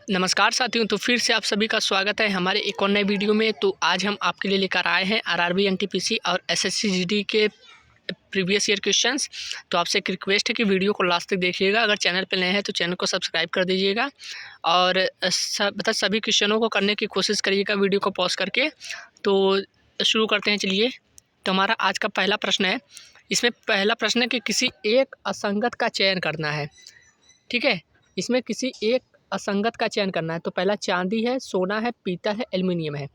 नमस्कार साथियों, तो फिर से आप सभी का स्वागत है हमारे एक और नए वीडियो में। तो आज हम आपके लिए लेकर आए हैं आरआरबी, एनटीपीसी और एसएससी जीडी के प्रीवियस ईयर क्वेश्चंस। तो आपसे एक रिक्वेस्ट है कि वीडियो को लास्ट तक देखिएगा। अगर चैनल पर नए हैं तो चैनल को सब्सक्राइब कर दीजिएगा और सभी क्वेश्चनों को करने की कोशिश करिएगा वीडियो को पॉज करके। तो शुरू करते हैं, चलिए। तो हमारा आज का पहला प्रश्न है। इसमें पहला प्रश्न है कि किसी एक असंगत का चयन करना है। ठीक है, इसमें किसी एक असंगत का चयन करना है। तो पहला चांदी है, सोना है, पीतल है, एल्युमिनियम है।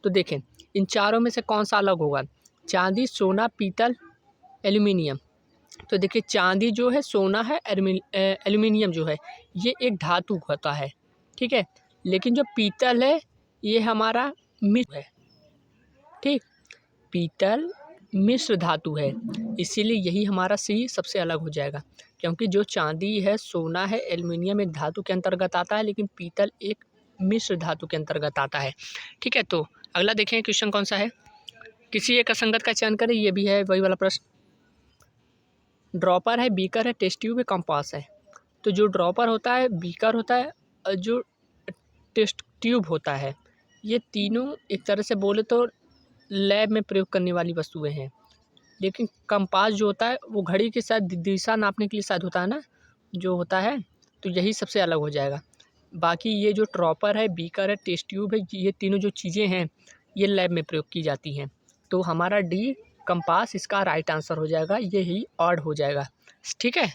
तो देखें इन चारों में से कौन सा अलग होगा। चांदी, सोना, पीतल, एल्युमिनियम। तो देखिए चांदी जो है, सोना है, एल्युमिनियम जो है ये एक धातु होता है। ठीक है, लेकिन जो पीतल है ये हमारा मिश्र है। ठीक, पीतल मिश्र धातु है, इसीलिए यही हमारा सी सबसे अलग हो जाएगा। क्योंकि जो चांदी है, सोना है, एल्युमिनियम एक धातु के अंतर्गत आता है, लेकिन पीतल एक मिश्र धातु के अंतर्गत आता है। ठीक है, तो अगला देखें क्वेश्चन कौन सा है। किसी एक असंगत का चयन करें, ये भी है वही वाला प्रश्न। ड्रॉपर है, बीकर है, टेस्ट ट्यूब है, कंपास है। तो जो ड्रॉपर होता है, बीकर होता है और जो टेस्ट ट्यूब होता है, ये तीनों एक तरह से बोले तो लैब में प्रयोग करने वाली वस्तुएं हैं। लेकिन कंपास जो होता है वो घड़ी के साथ दिशा नापने के लिए शायद होता है ना, जो होता है। तो यही सबसे अलग हो जाएगा। बाकी ये जो ड्रॉपर है, बीकर है, टेस्ट ट्यूब है, ये तीनों जो चीज़ें हैं ये लैब में प्रयोग की जाती हैं। तो हमारा डी कंपास इसका राइट आंसर हो जाएगा। यही ऑड हो जाएगा। ठीक है,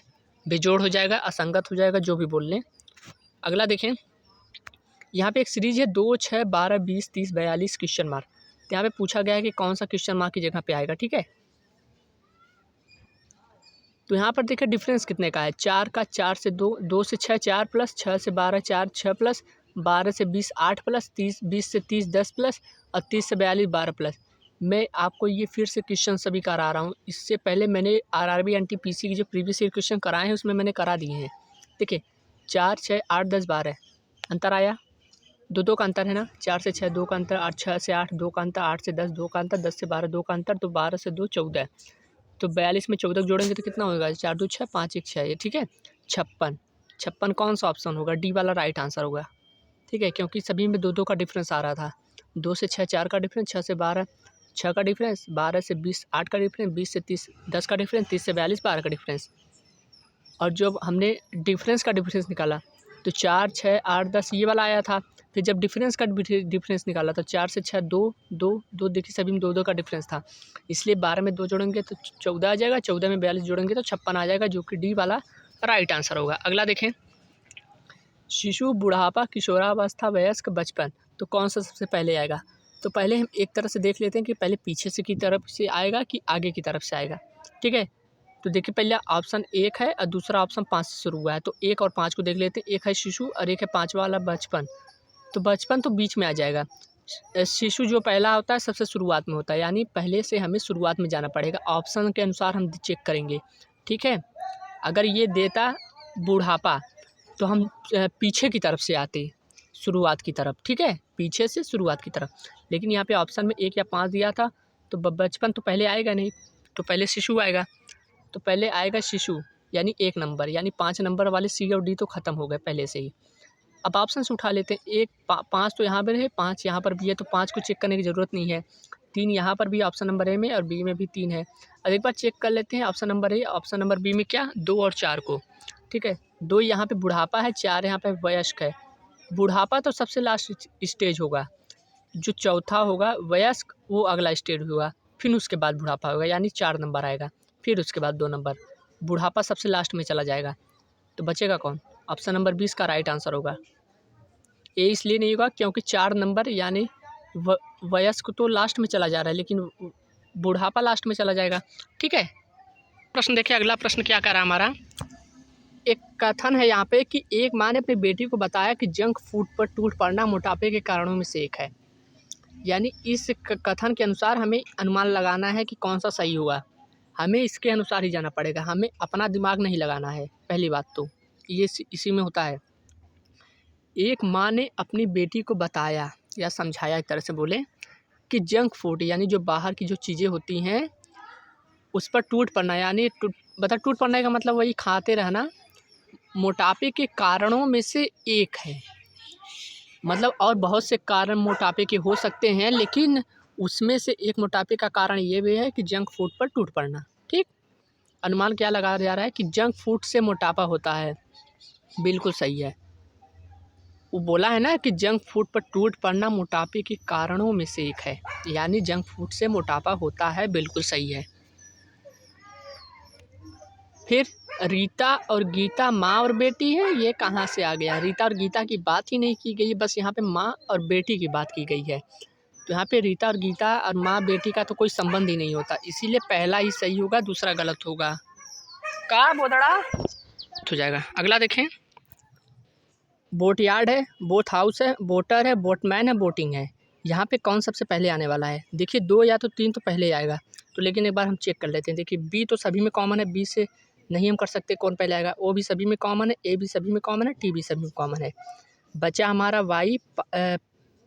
बेजोड़ हो जाएगा, असंगत हो जाएगा, जो भी बोल लें। अगला देखें, यहाँ पे एक सीरीज है 2, 6, 12, 20, 30, 42 क्वेश्चन मार्क। तो यहाँ पे पूछा गया है कि कौन सा क्वेश्चन मार्क की जगह पे आएगा। ठीक है, तो यहाँ पर देखिए डिफरेंस कितने का है। 4 का, 4 से 2, 2 से 6 4 प्लस, 6 से 12 4 6 प्लस, 12 से 20 8 प्लस, 30 20 से 30 10 प्लस और 30 से 42 12 प्लस। मैं आपको ये फिर से क्वेश्चन सभी करा रहा हूँ। इससे पहले मैंने आरआरबी एनटीपीसी की जो प्रीवियस ईयर क्वेश्चन कराए हैं उसमें मैंने करा दिए हैं। देखिए 4 6 8 10 12 अंतर आया, 2 का अंतर है ना। 4 से 6 2 का अंतर, 8 6 से 8 2 का अंतर, 8 से 10 2 का अंतर, 10 से 12 2 का अंतर, तो 12 से 2 14। तो 42 में 14 जोड़ेंगे तो कितना होगा। 4 2 6 5 1 6। ये ठीक है, 56। 56 कौन सा ऑप्शन होगा, डी वाला राइट आंसर होगा। ठीक है, क्योंकि सभी में 2 2 का डिफरेंस आ रहा था। 2 से 6 4 का डिफरेंस, 6 से 12 6 का डिफरेंस, 12 से 20 8 का डिफरेंस, 20 से 30 10 का डिफरेंस, 30 से 42 12 का डिफरेंस। और जब हमने डिफरेंस का डिफरेंस निकाला तो 4 6 8 10 ये वाला आया था। फिर जब डिफरेंस का डिफरेंस निकाला तो 4 से 6 2 2 2, देखिए सभी में 2 2 का डिफरेंस था। इसलिए 12 में 2 जोड़ेंगे तो 14 आ जाएगा, 14 में 42 जोड़ेंगे तो 56 आ जाएगा, जो कि डी वाला राइट आंसर होगा। अगला देखें, शिशु, बुढ़ापा, किशोरावस्था, वयस्क, बचपन। तो कौन सा सबसे पहले आएगा। तो पहले हम एक तरह से देख लेते हैं कि पहले पीछे से की तरफ से आएगा कि आगे की तरफ से आएगा। ठीक है, तो देखिए पहले ऑप्शन 1 है और दूसरा ऑप्शन 5 से शुरू हुआ है। तो 1 और 5 को देख लेते हैं। 1 है शिशु और 1 है 5 वाला बचपन। तो बचपन तो बीच में आ जाएगा। शिशु जो पहला होता है सबसे शुरुआत में होता है, यानी पहले से हमें शुरुआत में जाना पड़ेगा। ऑप्शन के अनुसार हम चेक करेंगे। ठीक है, अगर ये देता बुढ़ापा तो हम पीछे की तरफ से आते, शुरुआत की तरफ। ठीक है, पीछे से शुरुआत की तरफ। लेकिन यहाँ पे ऑप्शन में 1 या 5 दिया था, तो बचपन तो पहले आएगा नहीं, तो पहले शिशु आएगा। तो पहले आएगा शिशु, यानी 1 नंबर, यानी 5 नंबर वाले सी और डी तो ख़त्म हो गए पहले से ही। अब ऑप्शन से उठा लेते हैं। 1 5 तो यहाँ पर है, 5 यहाँ पर भी है, तो 5 को चेक करने की ज़रूरत नहीं है। 3 यहाँ पर भी ऑप्शन नंबर ए में और बी में भी 3 है। अब एक बार चेक कर लेते हैं option number A, option number B में क्या 2 और 4 को। ठीक है, 2 यहाँ पे बुढ़ापा है, 4 यहाँ पे वयस्क है। बुढ़ापा तो सबसे लास्ट स्टेज होगा, जो चौथा होगा वयस्क वो अगला स्टेज होगा, फिर उसके बाद बुढ़ापा होगा, यानी 4 नंबर आएगा, फिर उसके बाद 2 नंबर। बुढ़ापा सबसे लास्ट में चला जाएगा, तो बचेगा कौन। ऑप्शन नंबर 20 का राइट आंसर होगा। ये इसलिए नहीं होगा क्योंकि 4 नंबर यानी वयस्क तो लास्ट में चला जा रहा है, लेकिन बुढ़ापा लास्ट में चला जाएगा। ठीक है, प्रश्न देखिए, अगला प्रश्न क्या कह रहा है हमारा। एक कथन है यहाँ पे कि एक माँ ने अपनी बेटी को बताया कि जंक फूड पर टूट पड़ना मोटापे के कारणों में से एक है। यानी इस कथन के अनुसार हमें अनुमान लगाना है कि कौन सा सही होगा। हमें इसके अनुसार ही जाना पड़ेगा, हमें अपना दिमाग नहीं लगाना है। पहली बात तो ये इसी में होता है। एक माँ ने अपनी बेटी को बताया या समझाया, एक तरह से बोले, कि जंक फूड यानी जो बाहर की जो चीज़ें होती हैं उस पर टूट पड़ना, यानी टूट पड़ने का मतलब वही खाते रहना, मोटापे के कारणों में से एक है। मतलब और बहुत से कारण मोटापे के हो सकते हैं, लेकिन उसमें से एक मोटापे का कारण ये भी है कि जंक फूड पर टूट पड़ना। ठीक, अनुमान क्या लगाया जा रहा है कि जंक फूड से मोटापा होता है। बिल्कुल सही है। वो बोला है ना कि जंक फूड पर टूट पड़ना मोटापे के कारणों में से एक है, यानी जंक फूड से मोटापा होता है। बिल्कुल सही है। फिर रीता और गीता माँ और बेटी है, ये कहाँ से आ गया? रीता और गीता की बात ही नहीं की गई, बस यहाँ पे माँ और बेटी की बात की गई है। तो यहाँ पे रीता और गीता और माँ बेटी का तो कोई संबंध ही नहीं होता, इसीलिए पहला ही सही होगा, दूसरा गलत होगा। का बोधड़ा हो जाएगा। अगला देखें, बोट यार्ड है, बोट हाउस है, बोटर है, बोटमैन है, बोटिंग है। यहाँ पे कौन सबसे पहले आने वाला है? देखिए 2 या तो 3 तो पहले ही आएगा, तो लेकिन एक बार हम चेक कर लेते हैं। देखिए बी तो सभी में कॉमन है, बी से नहीं हम कर सकते कौन पहले आएगा। ओ भी सभी में कॉमन है, ए भी सभी में कॉमन है, टी भी सभी में कॉमन है। बचा हमारा वाई,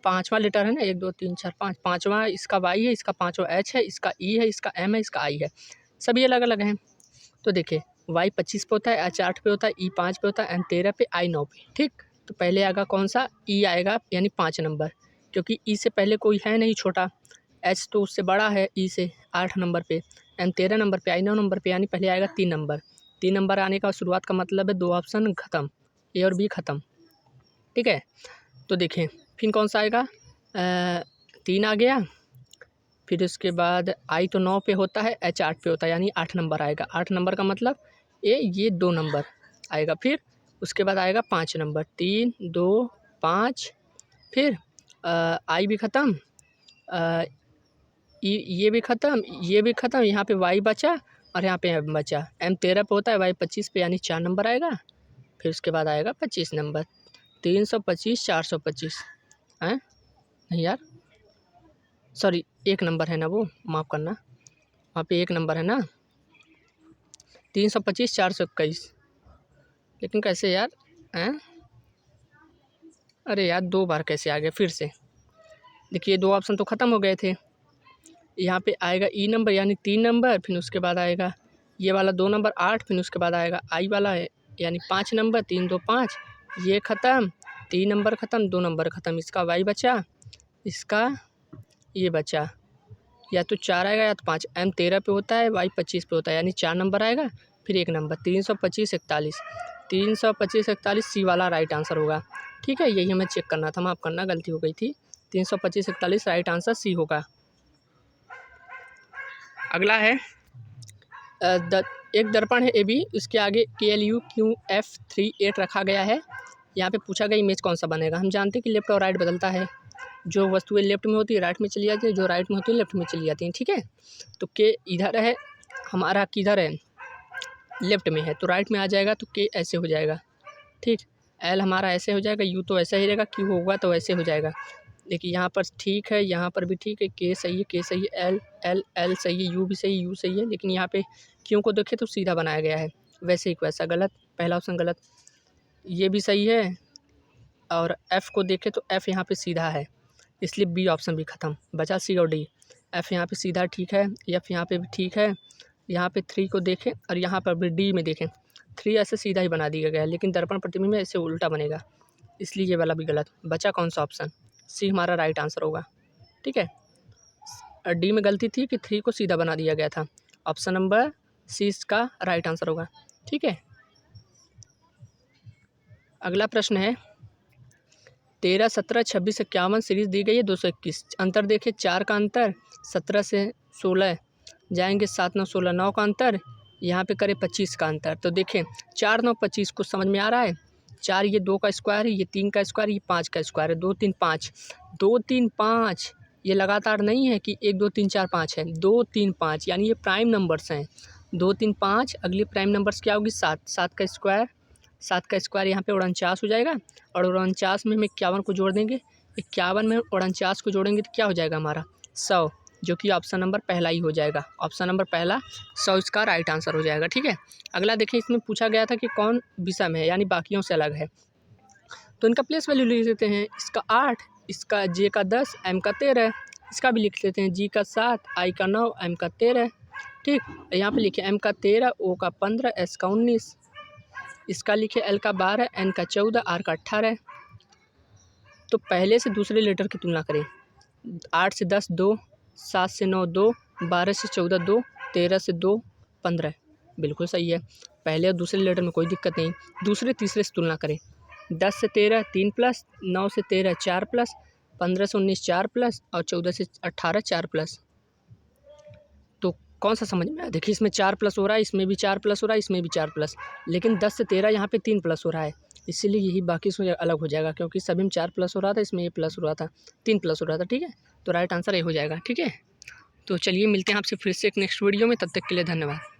पाँचवा लेटर है ना, 1 2 3 4 5, पाँचवा इसका वाई है, इसका पाँचवा एच है, इसका ई है, इसका एम है, इसका आई है, सभी अलग अलग हैं। तो देखिए वाई 25 पे होता है, एच 8 पे होता है, ई 5 पे होता है, एम 13 पे, आई 9 पे। ठीक, तो पहले आएगा कौन सा? ई आएगा, यानी 5 नंबर, क्योंकि ई से पहले कोई है नहीं छोटा। एच तो उससे बड़ा है ई से, 8 नंबर पे, एम 13 नंबर पे, आई 9 नंबर पे, यानी पहले आएगा 3 नंबर। 3 नंबर आने का शुरुआत का मतलब है 2 ऑप्शन ख़त्म, ए और बी ख़त्म। ठीक है, तो देखें फिर कौन सा आएगा? 3 आ गया। फिर उसके बाद आई तो 9 पे होता है, एच 8 पे होता है, यानी 8 नंबर आएगा। 8 नंबर का मतलब ये 2 नंबर आएगा। फिर उसके बाद आएगा 5 नंबर, 3 2 5। फिर आई भी ख़त्म, ये भी ख़त्म, ये भी ख़त्म, यहाँ पे वाई बचा और यहाँ पे एम बचा। एम 13 पे होता है, वाई 25 पे, यानी 4 नंबर आएगा। फिर उसके बाद आएगा 25 नंबर, 325 425 हैं, नहीं यार सॉरी 1 नंबर है ना, वो माफ़ करना, वहाँ पे 1 नंबर है ना, 325 421। लेकिन कैसे यार हैं? अरे यार 2 बार कैसे आ गया फिर से? देखिए 2 ऑप्शन तो ख़त्म हो गए थे। यहाँ पे आएगा ई नंबर, यानी 3 नंबर, फिर उसके बाद आएगा ये वाला 2 नंबर 8, फिर उसके बाद आएगा आई वाला है, यानी 5 नंबर, 3 2 5, ये ख़त्म, 3 नंबर ख़त्म, 2 नंबर ख़त्म, इसका वाई बचा, इसका ये बचा, या तो 4 आएगा या तो 5। एम 13 पे होता है, वाई 25 पे होता है, यानी 4 नंबर आएगा, फिर 1 नंबर, 325 41, 325 41 सी वाला राइट आंसर होगा। ठीक है, यही हमें चेक करना था, माफ़ करना गलती हो गई थी। 325 41 राइट आंसर सी होगा। अगला है एक दर्पण है ए बी, इसके आगे KLUQF38 रखा गया है। यहाँ पे पूछा गया इमेज कौन सा बनेगा। हम जानते हैं कि लेफ्ट और राइट बदलता है, जो वस्तुएं लेफ्ट में होती है राइट में चली जाती है, जो राइट में होती है लेफ्ट में चली जाती हैं। ठीक है, तो के इधर है, हमारा किधर है? लेफ्ट में है, तो राइट में आ जाएगा, तो के ऐसे हो जाएगा। ठीक, एल हमारा ऐसे हो जाएगा, यू तो ऐसा ही रहेगा, क्यू होगा तो ऐसे हो जाएगा। देखिए यहाँ पर ठीक है, यहाँ पर भी ठीक है, के सही है, के सही है, एल एल एल सही है, यू भी सही, यू सही है, लेकिन यहाँ पे क्यू को देखें तो सीधा बनाया गया है, वैसे ही वैसा गलत, पहला ऑप्शन गलत। ये भी सही है, और एफ़ को देखें तो एफ़ यहाँ पे सीधा है, इसलिए बी ऑप्शन भी ख़त्म, बचा सी और डी। एफ़ यहाँ पे सीधा ठीक है, एफ़ यहाँ पे भी ठीक है। यहाँ पे 3 को देखें और यहाँ पर भी डी में देखें, 3 ऐसे सीधा ही बना दिया गया है, लेकिन दर्पण प्रतिबिंब में ऐसे उल्टा बनेगा, इसलिए ये वाला भी गलत। बचा कौन सा ऑप्शन? सी हमारा राइट आंसर होगा। ठीक है, और डी में गलती थी कि 3 को सीधा बना दिया गया था, ऑप्शन नंबर सी इसका राइट आंसर होगा। ठीक है, अगला प्रश्न है 13 17 26 51 सीरीज़ दी गई है 221। अंतर देखिए, 4 का अंतर, 17 से 16 जाएंगे, 7 9 16, 9 का अंतर, यहाँ पे करें 25 का अंतर। तो देखें 4 9 25 कुछ समझ में आ रहा है? 4 ये 2 का स्क्वायर है, ये 3 का स्क्वायर, ये 5 का स्क्वायर है, 2 3 5, 2 3 5, ये लगातार नहीं है कि 1 2 3 4 5 है, 2 3 5, यानी ये प्राइम नंबर्स हैं। 2 3 5, अगली प्राइम नंबर्स क्या होगी? 7, 7 का स्क्वायर, 7 का स्क्वायर यहाँ पे 49 हो जाएगा, और 49 में हम 51 को जोड़ देंगे, 51 में 49 को जोड़ेंगे तो क्या हो जाएगा हमारा? 100, जो कि ऑप्शन नंबर पहला ही हो जाएगा। ऑप्शन नंबर पहला 100 इसका राइट आंसर हो जाएगा। ठीक है, अगला देखिए, इसमें पूछा गया था कि कौन विषम है, यानी बाकियों से अलग है, तो इनका प्लेस वैल्यू लिख देते हैं। इसका 8, इसका जे का 10, एम का 13, इसका भी लिख लेते हैं, जी का 7, आई का 9, एम का 13। ठीक, यहाँ पे लिखे एम का 13, ओ का 15, एस का 19, इसका लिखे एल का 12, एन का 14, आर का 18। तो पहले से दूसरे लेटर की तुलना करें। 8 से 10 2, 7 से 9 2, 12 से 14 2, 13 से 2 15। बिल्कुल सही है। पहले और दूसरे लेटर में कोई दिक्कत नहीं। दूसरे तीसरे से तुलना करें। 10 से 13 3 प्लस, 9 से 13 4 प्लस, 15 से 19 4 प्लस और 14 से 18 4 प्लस। तो कौन सा समझ में आया? देखिए इसमें 4 प्लस हो रहा है, इसमें भी 4 प्लस हो रहा है, इसमें भी 4 प्लस, लेकिन 10 से 13 यहाँ पे 3 प्लस हो रहा है, इसीलिए यही बाकी से अलग हो जाएगा, क्योंकि सभी में 4 प्लस हो रहा था, इसमें ये प्लस हो रहा था, 3 प्लस हो रहा था। ठीक है, तो राइट आंसर ये हो जाएगा। ठीक है, तो चलिए मिलते हैं आपसे फिर से एक नेक्स्ट वीडियो में, तब तक के लिए धन्यवाद।